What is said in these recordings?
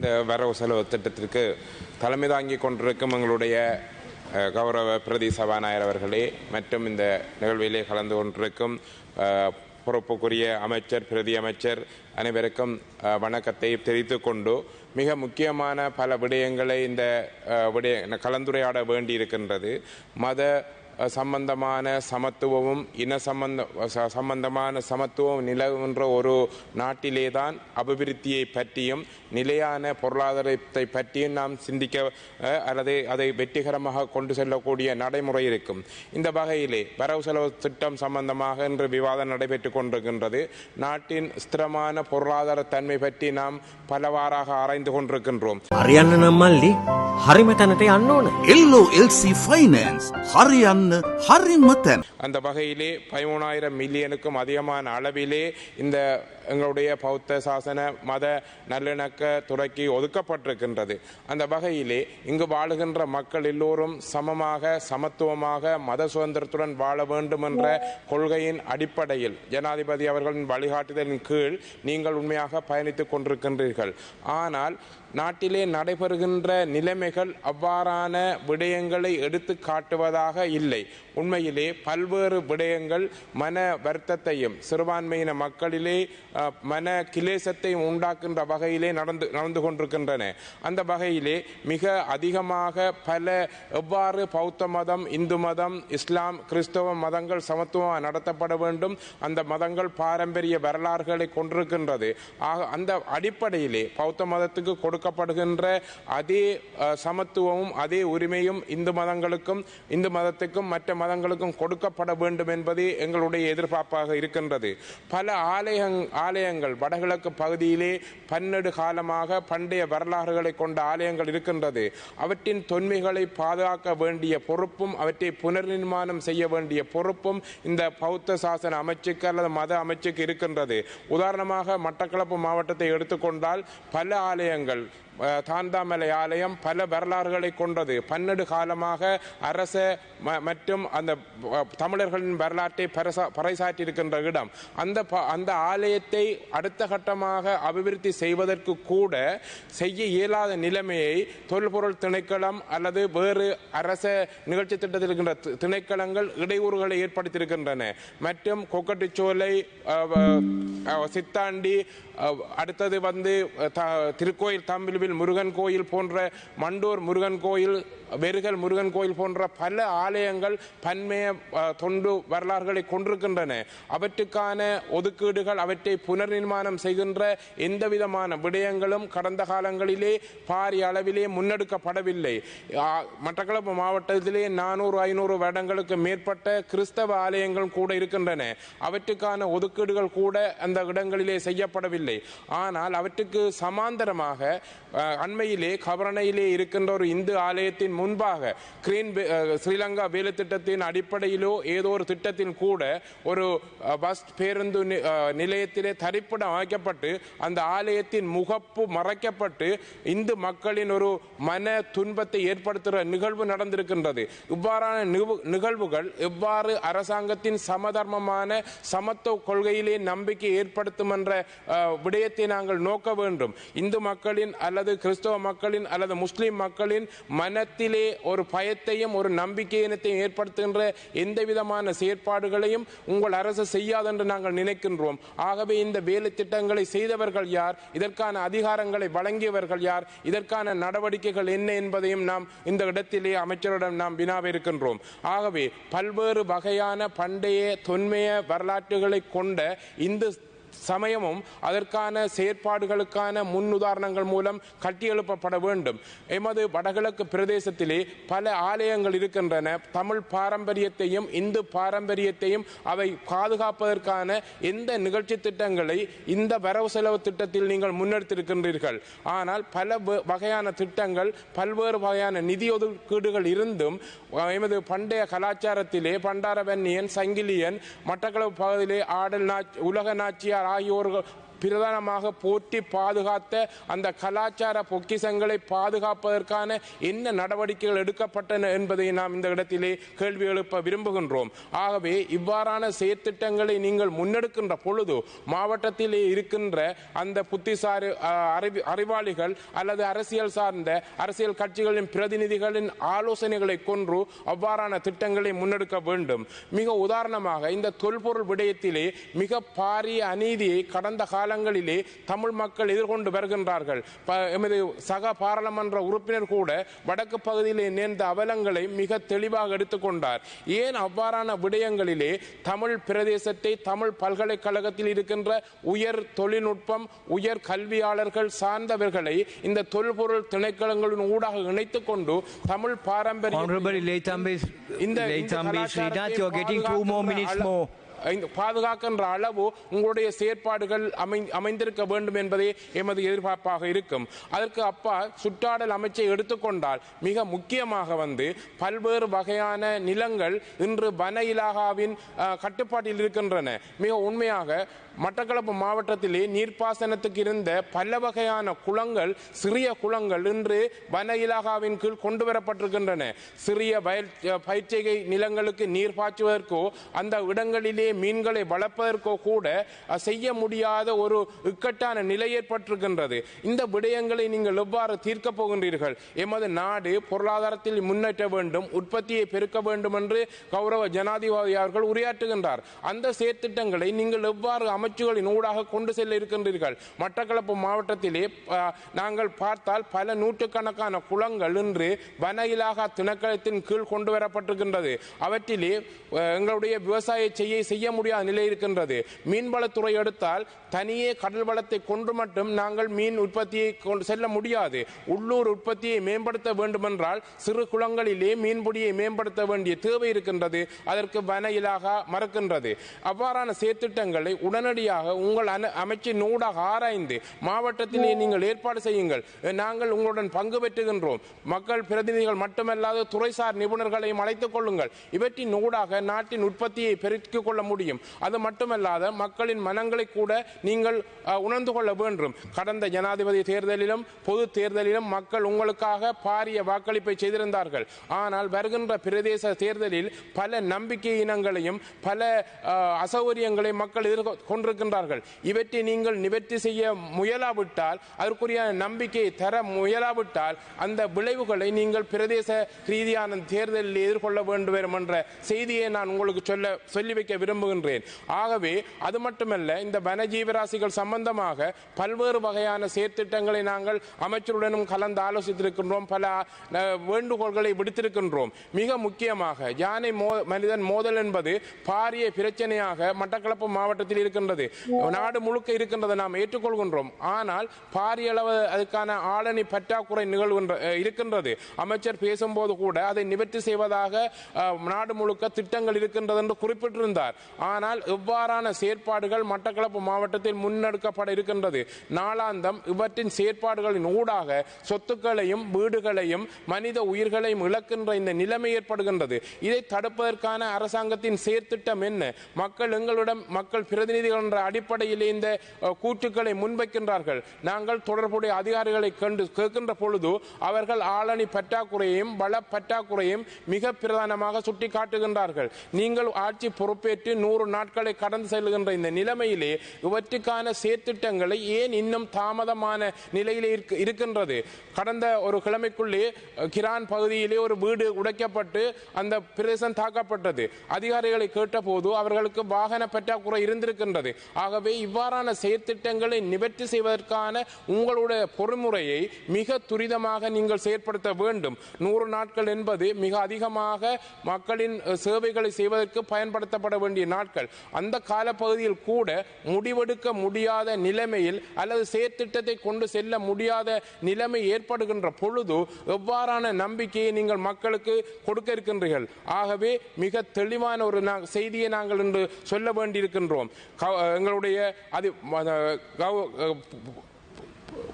இந்த வரவு செலவு திட்டத்திற்கு தலைமை தாங்கி கொண்டிருக்கும் எங்களுடைய கௌரவ பிரதி சபாநாயகர் அவர்களே மற்றும் இந்த நிகழ்விலே கலந்து கொண்டிருக்கும் பொறுப்புக்குரிய அமைச்சர் பிரதி அமைச்சர் அனைவருக்கும் வணக்கத்தை தெரிவித்துக் கொண்டு மிக முக்கியமான பல விடயங்களை இந்த கலந்துரையாட வேண்டியிருக்கின்றது. மத சம்பந்தமான சமத்துவமும் இன சம்பந்தமான சமத்துவம் நிலவுகின்ற ஒரு நாட்டிலே தான் அபிவிருத்தியை பற்றியும் நிலையான பொருளாதாரத்தை பற்றியும் நாம் சிந்திக்க அல்லது அதை வெற்றிகரமாக கொண்டு செல்லக்கூடிய நடைமுறை இருக்கும். இந்த வகையிலே வரவு செலவு திட்டம் சம்பந்தமாக இன்று விவாதம் நடைபெற்றுக் கொண்டிருக்கின்றது. நாட்டின் ஸ்திரமான பொருளாதார தன்மை பற்றி நாம் பலவாறாக ஆராய்ந்து கொண்டிருக்கின்றோம். அந்த வகையிலே 13,000 மில்லியனுக்கும் அதிகமான அளவிலே இந்த எங்களுடைய பௌத்த சாசன மத நல்லிணக்க துறைக்கு ஒதுக்கப்பட்டிருக்கின்றது. அந்த வகையிலே இங்கு வாழுகின்ற மக்கள் எல்லோரும் சமமாக சமத்துவமாக மத சுதந்திரத்துடன் வாழ வேண்டும் என்ற கொள்கையின் அடிப்படையில் ஜனாதிபதி அவர்களின் வழிகாட்டுதலின் கீழ் நீங்கள் உண்மையாக பயணித்துக் கொண்டிருக்கின்றீர்கள். ஆனால் நாட்டிலே நடைபெறுகின்ற நிலைமைகள் அவ்வாறான விடயங்களை எடுத்து காட்டுவதாக இல்லை. உண்மையிலே பல்வேறு விடயங்கள் மன வருத்தத்தையும் சிறுபான்மையின மக்களிலே மன கிலேசத்தையும் உண்டாக்குகின்ற வகையிலே நடந்து கொண்டிருக்கின்றன. அந்த வகையிலே மிக அதிகமாக பல எவ்வாறு பௌத்த மதம், இந்து மதம், இஸ்லாம், கிறிஸ்தவ மதங்கள் சமத்துவமாக நடத்தப்பட வேண்டும், அந்த மதங்கள் பாரம்பரிய வரலாறுகளை கொண்டிருக்கின்றது. அந்த அடிப்படையிலே பௌத்த மதத்துக்கு கொடுக்கப்படுகின்ற அதே சமத்துவமும் அதே உரிமையும் இந்து மதத்துக்கும் மற்ற மதங்களுக்கும் கொடுக்கப்பட வேண்டும் என்பது எங்களுடைய எதிர்பார்ப்பாக இருக்கின்றது. பல ஆலயங்கள் வடகிழக்கு பகுதியிலே பன்னெடு காலமாக பண்டைய வரலாறுகளை கொண்ட ஆலயங்கள் இருக்கின்றது. அவற்றின் தொன்மைகளை பாதுகாக்க வேண்டிய பொறுப்பும் அவற்றை புனர்நிர்மாணம் செய்ய வேண்டிய பொறுப்பும் இந்த பௌத்த சாசன அமைச்சுக்கு அல்லது மத அமைச்சுக்கு இருக்கின்றது. உதாரணமாக மட்டக்களப்பு மாவட்டத்தை எடுத்துக்கொண்டால் பல ஆலயங்கள், தாந்தாமலை ஆலயம் பல வரலாறுகளை கொண்டது. பன்னெடு காலமாக அரச மற்றும் அந்த தமிழர்களின் வரலாற்றை பறைசாற்றியிருக்கின்ற இடம். அந்த ஆலயத்தை அடுத்த கட்டமாக அபிவிருத்தி செய்வதற்கு கூட செய்ய இயலாத நிலைமையை தொல்பொருள் திணைக்களம் அல்லது வேறு அரச நிகழ்ச்சி திட்டத்தில் இருக்கின்ற திணைக்களங்கள் இடையூறுகளை ஏற்படுத்தியிருக்கின்றன. மற்றும் கொக்கட்டிச்சோலை, சித்தாண்டி, அடுத்தது திருக்கோயில் தம்பிலுவில் முருகன் கோயில் போன்ற, மண்டூர் முருகன் கோயில், வெறுகல் முருகன் கோயில் போன்ற பல ஆலயங்கள் பன்மைய தொண்டு வரலாறுகளை கொண்டிருக்கின்றன. அவற்றுக்கான ஒதுக்கீடுகள், அவற்றை புனர்நிர்மாணம் செய்கின்ற எந்த விதமான விடயங்களும் கடந்த காலங்களிலே பாரிய அளவிலே முன்னெடுக்கப்படவில்லை. மட்டக்களப்பு மாவட்டத்திலே 400-500 வருடங்களுக்கு மேற்பட்ட கிறிஸ்தவ ஆலயங்கள் கூட இருக்கின்றன. அவற்றுக்கான ஒதுக்கீடுகள் கூட அந்த இடங்களிலே செய்யப்படவில்லை. ஆனால் அவற்றுக்கு சமாந்தரமாக அண்மையிலே கபரணையிலே இருக்கின்ற ஒரு இந்து ஆலயத்தின் முன்பாக ஸ்ரீலங்கா வேலை திட்டத்தின் அடிப்படையிலோ ஏதோ ஒரு திட்டத்தின் கூட ஒரு பஸ் பேருந்து நிலையத்திலே தரிப்பிடம் அமைக்கப்பட்டு அந்த ஆலயத்தின் முகப்பு மறைக்கப்பட்டு இந்து மக்களின் ஒரு மன துன்பத்தை ஏற்படுத்துகிற நிகழ்வு நடந்திருக்கின்றது. இவ்வாறான நிகழ்வுகள் எவ்வாறு அரசாங்கத்தின் சமதர்மமான சமத்துவ கொள்கையிலே நம்பிக்கை ஏற்படுத்தும் என்ற விடயத்தை நாங்கள் நோக்க வேண்டும். இந்து மக்களின் அல்லது கிறிஸ்தவ மக்களின் அல்லது முஸ்லிம் மக்களின் மனத்திலே ஒரு பயத்தையும் ஒரு நம்பிக்கையினத்தையும் ஏற்படுத்துகின்ற எந்த விதமான செயற்பாடுகளையும் உங்கள் அரசு செய்யாது என்று நாங்கள் நினைக்கின்றோம். ஆகவே இந்த வேலை திட்டங்களை செய்தவர்கள் யார், இதற்கான அதிகாரங்களை வழங்கியவர்கள் யார், இதற்கான நடவடிக்கைகள் என்ன என்பதையும் நாம் இந்த இடத்திலே அமைச்சரிடம் நாம் வினாவிருக்கின்றோம். ஆகவே பல்வேறு வகையான பண்டைய தொன்மைய வரலாற்றுகளை கொண்ட இந்து சமயமும் அதற்கான செயற்பாடுகளுக்கான முன்னுதாரணங்கள் மூலம் கட்டியெழுப்பப்பட வேண்டும். எமது வடகிழக்கு பிரதேசத்திலே பல ஆலயங்கள் இருக்கின்றன. தமிழ் பாரம்பரியத்தையும் இந்து பாரம்பரியத்தையும் அவை பாதுகாப்பதற்கான எந்த நிகழ்ச்சி திட்டங்களை இந்த வரவு செலவு திட்டத்தில் நீங்கள் முன்னெடுத்திருக்கின்றீர்கள். ஆனால் பல வகையான திட்டங்கள், பல்வேறு வகையான நிதி ஒதுக்கீடுகள் இருந்தும் எமது பண்டைய கலாச்சாரத்திலே பண்டாரவன்னியன், சங்கிலியன், மட்டக்களப்பு பகுதியிலே ஆடல் உலக நாச்சியார் பாரதியார் ஆகியோர்கள் பிரதானமாக போற்றி பாதுகாத்த அந்த கலாச்சார பொக்கிஷங்களை பாதுகாப்பதற்கான என்ன நடவடிக்கைகள் எடுக்கப்பட்டன என்பதை நாம் இந்த இடத்திலே கேள்வி எழுப்ப விரும்புகின்றோம். ஆகவே இவ்வாறான செயற்திட்டங்களை நீங்கள் முன்னெடுக்கின்ற பொழுது மாவட்டத்திலே இருக்கின்ற அந்த புத்திசாரி அறிவாளிகள் அல்லது அரசியல் சார்ந்த அரசியல் கட்சிகளின் பிரதிநிதிகளின் ஆலோசனைகளை கொன்று அவ்வாறான திட்டங்களை முன்னெடுக்க வேண்டும். மிக உதாரணமாக இந்த தொல்பொருள் விடயத்திலே மிக பாரிய அநீதியை கடந்த காலங்களிலே தமிழ் மக்கள் எதிர்கொண்டு வருகின்றார்கள். எமது சக பாராளுமன்ற உறுப்பினர் கூட வடக்கு பகுதியிலே நேர்ந்த அவலங்களை மிக தெளிவாக எடுத்துக்கொண்டார். ஏன் அவ்வாறான விடயங்களிலே தமிழ் பிரதேசத்தை தமிழ் பல்கலைக்கழகத்தில் இருக்கின்ற உயர் தொழில்நுட்பம் உயர் கல்வியாளர்கள் சார்ந்தவர்களை இந்த தொல்பொருள் திணைக்களங்களின் ஊடாக இணைத்துக் கொண்டு தமிழ் பாரம்பரிய பாதுகாக்கின்ற அளவு உங்களுடைய செயற்பாடுகள் அமைந்திருக்க வேண்டும் என்பதே எமது எதிர்பார்ப்பாக இருக்கும். அதற்கு அப்பா சுற்றாடல் அமைச்சை எடுத்துக்கொண்டால் மிக முக்கியமாக பல்வேறு வகையான நிலங்கள் இன்று வன இலாகாவின் கட்டுப்பாட்டில் இருக்கின்றன. மிக உண்மையாக மட்டக்களப்பு மாவட்டத்திலே நீர்ப்பாசனத்துக்கு இருந்த பல வகையான குளங்கள் சிறிய குளங்கள் இன்று வன இலாகாவின் கீழ் கொண்டு வரப்பட்டிருக்கின்றன. சிறிய பயிற்சிகை நிலங்களுக்கு நீர் பாய்ச்சுவதற்கோ அந்த இடங்களிலே மீன்களை வளர்ப்பதற்கோ கூட செய்ய முடியாத ஒரு இக்கட்டான நிலை ஏற்பட்டிருக்கின்றது. இந்த விடயங்களை நீங்கள் எவ்வாறு தீர்க்கப் போகின்றீர்கள்? எமது நாடு பொருளாதாரத்தில் முன்னேற்ற வேண்டும், உற்பத்தியை பெருக்க வேண்டும் என்று கௌரவ ஜனாதிபதி அவர்கள் உரையாற்றுகின்றார். அந்த செயற்திட்டங்களை நீங்கள் எவ்வாறு அமைச்சுகளின் ஊடாக கொண்டு செல்ல இருக்கின்றீர்கள்? மட்டக்களப்பு மாவட்டத்திலே நாங்கள் பார்த்தால் பல நூற்றுக்கணக்கான குளங்கள் இன்று வன இலாகா திணைக்களத்தின் கீழ் கொண்டு வரப்பட்டிருக்கின்றது. அவற்றிலே எங்களுடைய விவசாய செய்ய முடியாத நிலை இருக்கின்றது. மீன்வளத்துறை எடுத்தால் தனியே கடல் வளத்தை கொண்டு மட்டும் நாங்கள் மீன் உற்பத்தியை செல்ல முடியாது. உள்ளூர் உற்பத்தியை மேம்படுத்த வேண்டும் என்றால் சிறு குளங்களிலே மீன்பிடியை மேம்படுத்த வேண்டிய தேவை இருக்கின்றது. அதற்கு வன இலாகா மறுக்கின்றது. அவ்வாறான செயற்திட்டங்களை உடனடியாக உங்கள் அமைச்சின் ஊடாக ஆராய்ந்து மாவட்டத்திலே நீங்கள் ஏற்பாடு செய்யுங்கள். நாங்கள் உங்களுடன் பங்கு பெற்றுகின்றோம். மக்கள் பிரதிநிதிகள் மட்டுமல்லாத துறைசார் நிபுணர்களையும் அழைத்துக் கொள்ளுங்கள். இவற்றின் ஊடாக நாட்டின் உற்பத்தியை பெருக்கிக் கொள்ள முடியும். அது மட்டுமல்லாத மக்களின் மனங்களை கூட நீங்கள் உணர்ந்து கொள்ள வேண்டும். கடந்த ஜனாதிபதி தேர்தலிலும் பொது தேர்தலிலும் மக்கள் உங்களுக்காக பாரிய வாக்களிப்பை செய்திருந்தார்கள். ஆனால் வருகின்ற பிரதேச தேர்தலில் பல நம்பிக்கை இனங்களையும் பல அசௌகரியங்களை மக்கள் எதிர்கொண்டிருக்கின்றார்கள். இவற்றை நீங்கள் நிவர்த்தி செய்ய முயலாவிட்டால், அதற்குரிய நம்பிக்கையை தர முயலாவிட்டால் அந்த விளைவுகளை நீங்கள் பிரதேச ரீதியான தேர்தலில் எதிர்கொள்ள வேண்டும் என்ற செய்தியை நான் உங்களுக்கு சொல்லி வைக்க விரும்புகின்றேன். ஆகவே அது மட்டுமல்ல, இந்த வனஜீவராசிகள் சம்பந்தமாக பல்வேறு வகையான செயற்திட்டங்களை நாங்கள் அமைச்சருடனும் கலந்து ஆலோசித்திருக்கின்றோம். பல வேண்டுகோள்களை விடுத்திருக்கின்றோம். மிக முக்கியமாக யானை மனிதன் மோதல் என்பது பாரிய பிரச்சனையாக மட்டக்களப்பு மாவட்டத்தில் இருக்கின்றது. நாடு முழுக்க இருக்கின்றது, நாம் ஏற்றுக்கொள்கின்றோம். ஆனால் பாரிய அளவு அதுக்கான ஆளணி பற்றாக்குறை இருக்கின்றது. அமைச்சர் பேசும்போது கூட அதை நிவர்த்தி செய்வதாக நாடு முழுக்க திட்டங்கள் இருக்கின்றது என்று குறிப்பிட்டிருந்தார். ஆனால் எவ்வாறான செயற்பாடுகள் மட்டக்களப்பு மாவட்டத்தில் முன்னெடுக்கப்பட இருக்கின்றது? நாளாந்தம் இவற்றின் செயற்பாடுகளின் ஊடாக சொத்துக்களையும் வீடுகளையும் மனித உயிர்களையும் இழக்கின்ற இந்த நிலைமை ஏற்படுகின்றது. இதை தடுப்பதற்கான அரசாங்கத்தின் செயற்திட்டம் என்ன? மக்கள் பிரதிநிதிகள் என்ற அடிப்படையில் இந்த கூற்றுக்களை முன்வைக்கின்றார்கள். நாங்கள் தொடர்புடைய அதிகாரிகளை கேட்கின்ற பொழுது அவர்கள் ஆளணி பற்றாக்குறையையும் வள பற்றாக்குறையும் மிக பிரதானமாக சுட்டி காட்டுகின்றார்கள். நீங்கள் ஆட்சி பொறுப்பேற்று 100 நாட்களை கடந்து செல்கின்ற இந்த நிலைமையிலே இவற்றுக்கான செயற்திட்டங்களை ஏன் இன்னும் தாமதமான நிலையிலே இருக்கின்றது? கடந்த ஒரு கிழமைக்குள்ளே கிரான் பகுதியிலே ஒரு வீடு உடைக்கப்பட்டு அந்த பிரதேசம் தாக்கப்பட்டது. அதிகாரிகளை கேட்டபோது அவர்களுக்கு வாகன பற்றாக்குறை இருந்திருக்கின்றது. ஆகவே இவ்வாறான செயற்திட்டங்களை நிவர்த்தி செய்வதற்கான உங்களுடைய பொறுமுறையை மிக துரிதமாக நீங்கள் செயற்படுத்த வேண்டும். 100 நாட்கள் என்பது மிக அதிகமாக மக்களின் சேவைகளை செய்வதற்கு பயன்படுத்தப்பட வேண்டிய நாட்கள். அந்த காலப்பகுதியில் கூட முடிவெடுக்க முடியாத நிலைமையில் அல்லது செயற்திட்டத்தை கொண்டு செல்ல முடியாத நிலைமை ஏற்படுகின்ற பொழுது எவ்வாறான நம்பிக்கையை நீங்கள் மக்களுக்கு கொடுக்க இருக்கின்றீர்கள்? ஆகவே மிக தெளிவான ஒரு செய்தியை நாங்கள் இன்று சொல்ல வேண்டியிருக்கின்றோம். எங்களுடைய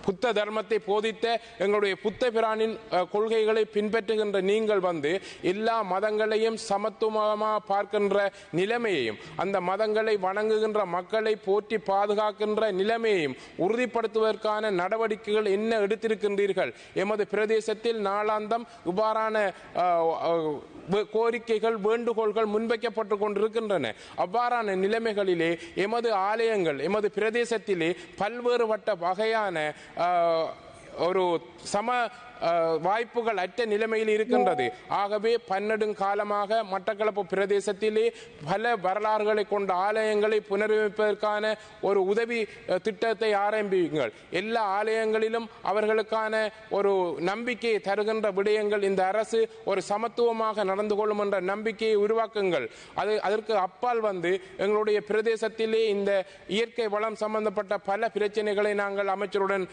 புத்த தர்மத்தை போதித்த எங்களுடைய புத்த பிரானின் கொள்கைகளை பின்பற்றுகின்ற நீங்கள் வந்து எல்லா மதங்களையும் சமத்துவமாக பார்க்கின்ற நிலைமையையும் அந்த மதங்களை வணங்குகின்ற மக்களை போற்றி பாதுகாக்கின்ற நிலைமையையும் உறுதிப்படுத்துவதற்கான நடவடிக்கைகள் என்ன எடுத்திருக்கின்றீர்கள்? எமது பிரதேசத்தில் நாளாந்தம் இவ்வாறான கோரிக்கைகள் வேண்டுகோள்கள் முன்வைக்கப்பட்டு கொண்டிருக்கின்றன. அவ்வாறான நிலைமைகளிலே எமது ஆலயங்கள் எமது பிரதேசத்திலே பல்வேறுபட்ட வகையான ஒரு சம வாய்ப்புகள் அற்ற நிலைமையில் இருக்கின்றது. ஆகவே பன்னெடுங்காலமாக மட்டக்களப்பு பிரதேசத்திலே பல வரலாறுகளை கொண்ட ஆலயங்களை புனரமைப்பதற்கான ஒரு உதவி திட்டத்தை ஆரம்பியுங்கள். எல்லா ஆலயங்களிலும் அவர்களுக்கான ஒரு நம்பிக்கையை தருகின்ற விடயங்கள் இந்த அரசு ஒரு சமத்துவமாக நடந்து கொள்ளும் என்ற நம்பிக்கையை உருவாக்குங்கள். அதற்கு அப்பால் வந்து எங்களுடைய பிரதேசத்திலே இந்த இயற்கை வளம் சம்பந்தப்பட்ட பல பிரச்சனைகளை நாங்கள் அமைச்சருடன்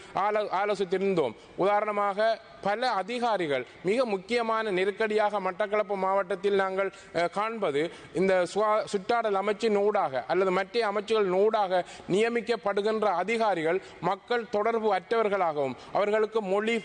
ஆலோசித்திருந்தோம். உதாரணமாக பல அதிகாரிகள் மிக முக்கியமான நெருக்கடியாக மட்டக்களப்பு மாவட்டத்தில் நாங்கள் காண்பது இந்த சுற்றாடல் அமைச்சின் ஊடாக அல்லது மற்ற அமைச்சுகள் ஊடாக நியமிக்கப்படுகின்ற அதிகாரிகள் மக்கள் தொடர்பு அற்றவர்களாகவும் அவர்களுக்கு மொழி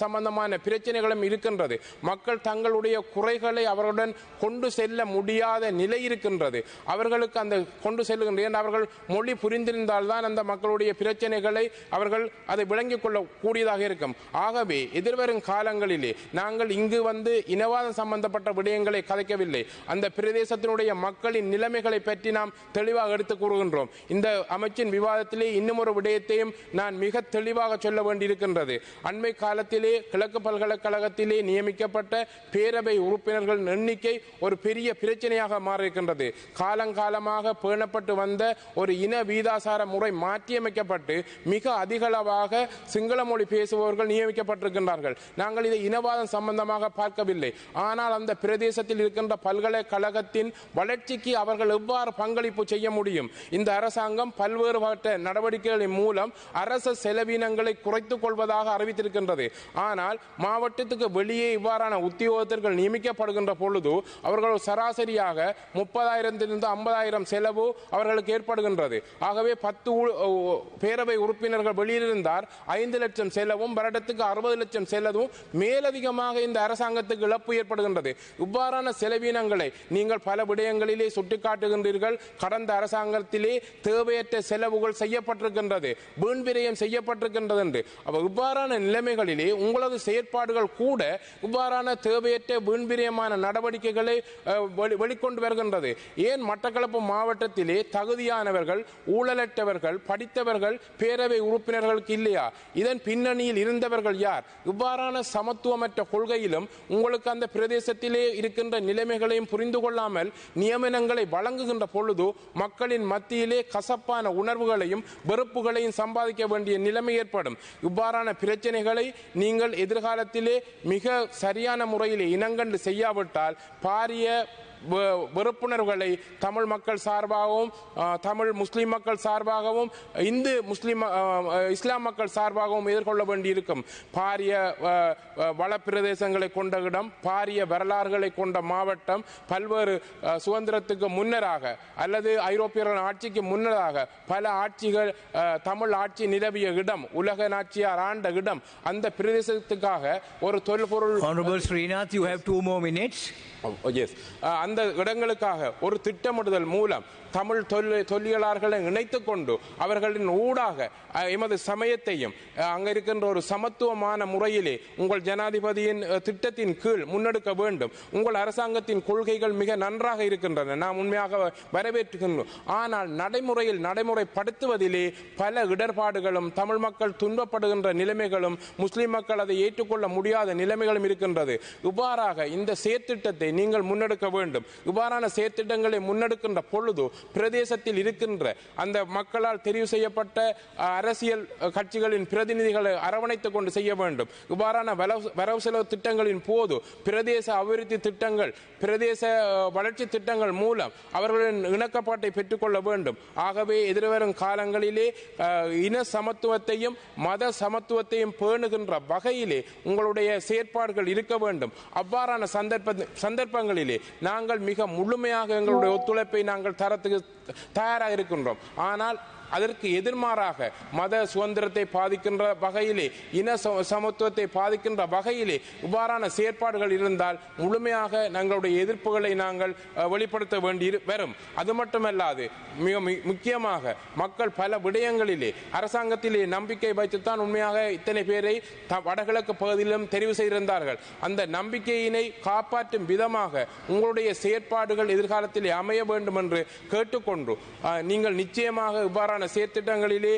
சம்பந்தமான பிரச்சனைகளும் இருக்கின்றது. மக்கள் தங்களுடைய குறைகளை அவர்களுடன் கொண்டு செல்ல முடியாத நிலை இருக்கின்றது. அவர்களுக்கு அந்த கொண்டு செல்லுகின்ற அவர்கள் மொழி புரிந்திருந்தால்தான் அந்த மக்களுடைய பிரச்சனைகளை அவர்கள் அதை விளங்கிக் கொள்ள கூடியதாக இருக்கும். ஆகவே எதிர்வரும் காலங்களிலே நாங்கள் இங்கு வந்து இனவாதம் சம்பந்தப்பட்ட விடயங்களை கதைக்கவில்லை. அந்த பிரதேசத்தினுடைய மக்களின் நிலைமைகளை பற்றி நாம் தெளிவாக எடுத்துக் கூறுகின்றோம். இந்த அமைச்சின் விவாதத்திலே இன்னும் ஒரு விடயத்தையும் நான் மிக தெளிவாக சொல்ல வேண்டியிருக்கின்றது. அண்மை காலத்திலே கிழக்கு பல்கலைக்கழகத்திலே நியமிக்கப்பட்ட பேரவை உறுப்பினர்கள் எண்ணிக்கை ஒரு பெரிய பிரச்சனையாக மாறியிருக்கின்றது. காலங்காலமாக பேணப்பட்டு வந்த ஒரு இன வீதாசார முறை மாற்றியமைக்கப்பட்டு மிக அதிகளவாக சிங்கள மொழி பேசுபவர்கள் நியமிக்கப்பட்டிருக்கின்றார்கள். நாங்கள் இதை இனவாதம் சம்பந்தமாக பார்க்கவில்லை. ஆனால் அந்த பிரதேசத்தில் இருக்கின்ற பல்கலைக்கழகத்தின் வளர்ச்சிக்கு அவர்கள் எவ்வாறு பங்களிப்பு செய்ய முடியும்? இந்த அரசாங்கம் பல்வேறுபட்ட நடவடிக்கைகளின் மூலம் அரச செலவினங்களை குறைத்துக் கொள்வதாக அறிவித்திருக்கின்றது. ஆனால் மாவட்டத்துக்கு வெளியே இவ்வாறான உத்தியோகத்தர்கள் நியமிக்கப்படுகின்ற பொழுது அவர்கள் சராசரியாக 30,000 to 50,000 செலவு அவர்களுக்கு ஏற்படுகின்றது. ஆகவே 10 பேரவை உறுப்பினர்கள் வெளியிருந்தார் 5 லட்சம் செலவும் வருடத்துக்கு 60 லட்சம் செலவும் மேலதிகமாக இந்த அரசாங்கத்துக்கு இழப்பு ஏற்படுகின்றது. இவ்வாறான செலவினங்களை நீங்கள் பல விடயங்களிலே சுட்டிக்காட்டுகின்றீர்கள். கடந்த அரசாங்கத்திலே தேவையற்ற செலவுகள் செய்யப்பட்டிருக்கின்றது, வீண் விரயம் செய்யப்பட்டிருக்கின்றது என்று. இவ்வாறான நிலைமைகளிலே உங்களது செயற்பாடுகள் கூட இவ்வாறான தேவையற்ற வீண் விரயமான நடவடிக்கைகளை வெளிக்கொண்டு வருகின்றது. ஏன் மட்டக்களப்பு மாவட்டத்திலே தகுதியானவர்கள், ஊழலற்றவர்கள், படித்தவர்கள் பேரவை உறுப்பினர்களுக்கு இல்லையா? இதன் பின்னணியில் இருந்தவர்கள் யார்? இவ்வாறான சமத்துவமற்ற கொள்கையிலும் உங்களுக்கு அந்த பிரதேசத்திலே இருக்கின்ற நிலைமைகளையும் புரிந்து கொள்ளாமல் நியமனங்களை வழங்குகின்ற பொழுது மக்களின் மத்தியிலே கசப்பான உணர்வுகளையும் வெறுப்புகளையும் சம்பாதிக்க வேண்டிய நிலைமை ஏற்படும். இவ்வாறான பிரச்சனைகளை நீங்கள் எதிர்காலத்திலே மிக சரியான முறையில் இனங்கண்டு செய்யாவிட்டால் பாரிய வெறுப்புணர்வுகளை தமிழ் மக்கள் சார்பாகவும் தமிழ் முஸ்லிம் மக்கள் சார்பாகவும் இந்து முஸ்லிம் இஸ்லாம் மக்கள் சார்பாகவும் எதிர்கொள்ள வேண்டியிருக்கும். பாரிய வள பிரதேசங்களை கொண்ட இடம், பாரிய வரலாறுகளை கொண்ட மாவட்டம், பல்வேறு சுதந்திரத்துக்கு முன்னராக அல்லது ஐரோப்பியர்கள் ஆட்சிக்கு முன்னராக பல ஆட்சிகள் தமிழ் ஆட்சி நிலவிய இடம், உலக நாச்சியார் ஆண்ட இடம். அந்த பிரதேசத்துக்காக ஒரு தொல்பொருள் அந்த இடங்களுக்காக ஒரு திட்டமிடுதல் மூலம் தமிழ் தொல்லியலாளர்களை இணைத்துக் கொண்டு அவர்களின் ஊடாக எமது சமயத்தையும் அங்க இருக்கின்ற ஒரு சமத்துவமான முறையிலே உங்கள் ஜனாதிபதியின் திட்டத்தின் கீழ் முன்னெடுக்க வேண்டும். உங்கள் அரசாங்கத்தின் கொள்கைகள் மிக நன்றாக இருக்கின்றன, நாம் உண்மையாக வரவேற்றுகின்றோம். ஆனால் நடைமுறைப்படுத்துவதிலே பல இடர்பாடுகளும், தமிழ் மக்கள் துன்பப்படுகின்ற நிலைமைகளும், முஸ்லிம் மக்கள் அதை ஏற்றுக்கொள்ள முடியாத நிலைமைகளும் இருக்கின்றது. இவ்வாறாக இந்த செயற்திட்டத்தை நீங்கள் முன்னெடுக்க வேண்டும். இவ்வாறான செயற்திட்டங்களை முன்னெடுக்கின்ற பொழுது பிரதேசத்தில் இருக்கின்ற அந்த மக்களால் தெரிவு செய்யப்பட்ட அரசியல் கட்சிகளின் பிரதிநிதிகளை அரவணைத்துக் கொண்டு செய்ய வேண்டும். இவ்வாறான வரவு செலவு திட்டங்களின் போது பிரதேச அபிவிருத்தி திட்டங்கள், பிரதேச வளர்ச்சி திட்டங்கள் மூலம் அவர்களின் இணக்கப்பாட்டை பெற்றுக்கொள்ள வேண்டும். ஆகவே எதிர்வரும் காலங்களிலே இன சமத்துவத்தையும் மத சமத்துவத்தையும் பேணுகின்ற வகையிலே உங்களுடைய செயற்பாடுகள் இருக்க வேண்டும். அவ்வாறான சந்தர்ப்பங்களிலே நாங்கள் மிக முழுமையாக எங்களுடைய ஒத்துழைப்பை நாங்கள் தரத்துக்கு தயாராக இருக்கின்றோம். ஆனால் அதற்கு எதிர்மாறாக மத சுதந்திரத்தை பாதிக்கின்ற வகையிலே, இன சமத்துவத்தை பாதிக்கின்ற வகையிலே இவ்வாறான செயற்பாடுகள் இருந்தால் முழுமையாக தங்களுடைய எதிர்ப்புகளை நாங்கள் வெளிப்படுத்த வேண்டி வரும். அது மட்டுமல்லாது மிக முக்கியமாக மக்கள் பல விடயங்களிலே அரசாங்கத்திலே நம்பிக்கை வைத்துத்தான் உண்மையாக இத்தனை பேரை வடகிழக்கு பகுதியிலும் தெரிவு செய்திருந்தார்கள். அந்த நம்பிக்கையினை காப்பாற்றும் விதமாக உங்களுடைய செயற்பாடுகள் எதிர்காலத்திலே அமைய வேண்டும் என்று கேட்டுக்கொண்டு நீங்கள் நிச்சயமாக இவ்வாறான செயற்திட்டங்களிலே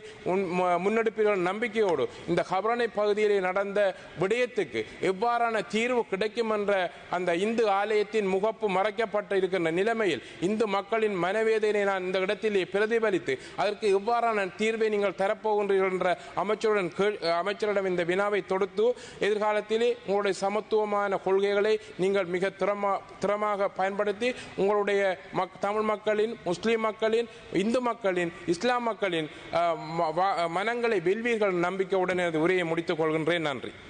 முன்னெடுப்பீர்கள் நம்பிக்கையோடு இந்த ஹபரணை பகுதியிலே நடந்த விடயத்துக்கு எவ்வாறான தீர்வு கிடைக்கும் என்ற அந்த இந்து ஆலயத்தின் முகப்பு மறைக்கப்பட்டு இருக்கின்ற நிலைமையில் இந்து மக்களின் மனவேதனை நான் இந்த இடத்திலே பிரதிபலித்து அதற்கு எவ்வாறான தீர்வை நீங்கள் தரப்போகின்றீர்கள் என்ற அமைச்சரிடம் இந்த வினாவை தொடுத்து எதிர்காலத்திலே உங்களுடைய சமத்துவமான கொள்கைகளை நீங்கள் மிக திறமாக பயன்படுத்தி உங்களுடைய தமிழ் மக்களின், முஸ்லிம் மக்களின், இந்து மக்களின், இஸ்லாம் மக்களின் மனங்களை வெல்வீர்கள் நம்பிக்கையுடன் உரையை முடித்துக் கொள்கின்றேன். நன்றி.